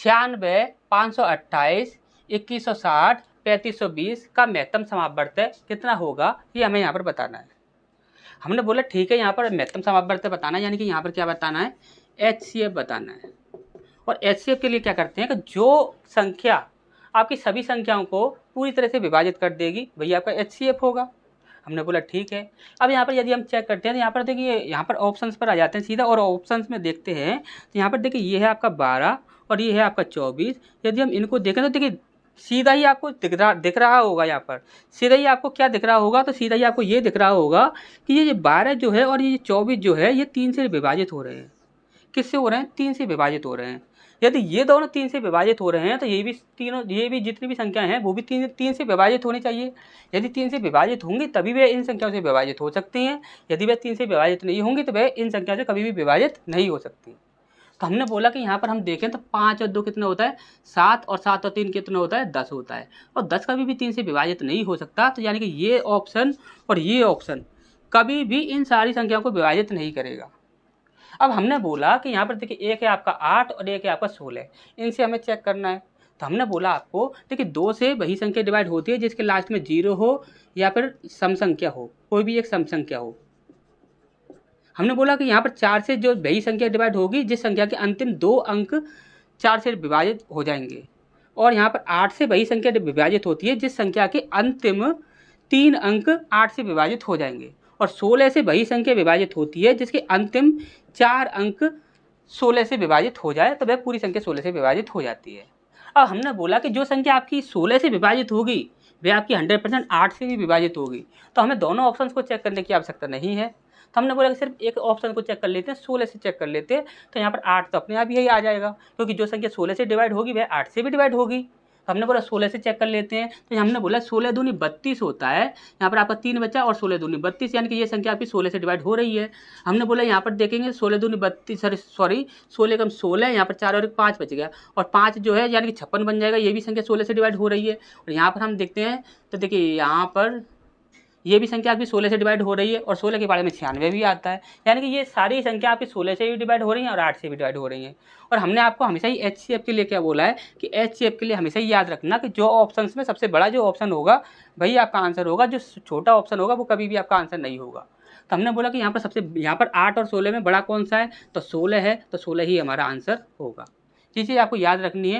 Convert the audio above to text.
96, 528, 2160, 3520 का महत्तम समापवर्त कितना होगा, ये हमें यहाँ पर बताना है। हमने बोला ठीक है, यहाँ पर महत्तम समापवर्त बताना है, यानी कि यहाँ पर क्या बताना है, HCF बताना है। और HCF के लिए क्या करते हैं कि जो संख्या आपकी सभी संख्याओं को पूरी तरह से विभाजित कर देगी वही आपका HCF होगा। हमने बोला ठीक है। अब यहाँ पर यदि हम चेक करते हैं तो यहाँ पर देखिए, यहाँ पर ऑप्शंस पर आ जाते हैं सीधा, और ऑप्शंस में देखते हैं तो यहाँ पर देखिए ये है आपका 12 और ये है आपका 24। यदि हम इनको देखें तो देखिए सीधा ही आपको दिख रहा होगा, यहाँ पर सीधा ही आपको क्या दिख रहा होगा, तो सीधा ही आपको ये दिख रहा होगा कि ये 12 जो है और ये 24 जो है ये 3 से विभाजित हो रहे हैं। किससे हो रहे हैं, 3 से विभाजित हो रहे हैं। यदि ये दोनों 3 से विभाजित हो रहे हैं तो ये भी तीनों, ये भी जितनी भी संख्याएं हैं वो भी 3 से विभाजित होनी चाहिए। यदि 3 से विभाजित होंगी तभी वे इन संख्याओं से विभाजित हो सकती हैं। यदि वे 3 से विभाजित नहीं होंगी तो वे इन संख्याओं से कभी भी विभाजित नहीं हो सकती। तो हमने बोला कि यहाँ पर हम देखें तो 5 और 2 कितना होता है, 7, और 7 और 3 कितना होता है, 10 होता है। और 10 कभी भी 3 से विभाजित नहीं हो सकता, तो यानी कि ये ऑप्शन और ये ऑप्शन कभी भी इन सारी संख्याओं को विभाजित नहीं करेगा। अब हमने बोला कि यहाँ पर देखिए एक है आपका 8 और एक है आपका 16, इनसे हमें चेक करना है। तो हमने बोला आपको देखिए 2 से वही संख्या डिवाइड होती है जिसके लास्ट में 0 हो या फिर सम संख्या हो, कोई भी एक सम संख्या हो। हमने बोला कि यहाँ पर 4 से जो वही संख्या डिवाइड होगी जिस संख्या के अंतिम 2 अंक 4 से विभाजित हो जाएंगे, और यहाँ पर 8 से वही संख्या विभाजित होती है जिस संख्या के अंतिम 3 अंक 8 से विभाजित हो जाएंगे, और 16 से वही संख्या विभाजित होती है जिसके अंतिम 4 अंक 16 से विभाजित हो जाए, तो वह पूरी संख्या 16 से विभाजित हो जाती है। अब हमने बोला कि जो संख्या आपकी 16 से विभाजित होगी वह आपकी 100% 8 से भी विभाजित होगी, तो हमें दोनों ऑप्शंस को चेक करने की आवश्यकता नहीं है। तो हमने बोला कि सिर्फ एक ऑप्शन को चेक कर लेते हैं, 16 से चेक कर लेते हैं, तो यहाँ पर 8 तो अपने आप ही आ जाएगा, क्योंकि जो संख्या 16 से डिवाइड होगी वह 8 से भी डिवाइड होगी। तो हमने बोला 16 से चेक कर लेते हैं, तो हमने बोला 16 दूनी 32 होता है, यहाँ पर आपका 3 बचा, और 16 दूनी 32, यानी कि ये संख्या आपकी 16 से डिवाइड हो रही है। हमने बोला यहाँ पर देखेंगे 16 दूनी 32, सॉरी 16 कम 16, यहाँ पर 4 और 1 5 बच गया, और 5 जो है यानी कि 56 बन जाएगा, ये भी संख्या 16 से डिवाइड हो रही है। और यहाँ पर हम देखते हैं तो देखिए यहाँ पर ये भी संख्या आपकी 16 से डिवाइड हो रही है, और 16 के बारे में 96 भी आता है, यानी कि ये सारी संख्या आपकी 16 से भी डिवाइड हो रही हैं और 8 से भी डिवाइड हो रही हैं। और हमने आपको हमेशा ही HCF के लिए क्या बोला है कि HCF के लिए हमेशा ही याद रखना कि जो ऑप्शंस में सबसे बड़ा जो ऑप्शन होगा वही आपका आंसर होगा, जो छोटा ऑप्शन होगा वो कभी भी आपका आंसर नहीं होगा। तो हमने बोला कि यहाँ पर 8 और 16 में बड़ा कौन सा है, तो 16 है, तो 16 ही हमारा आंसर होगा। ये चीज़ आपको याद रखनी है।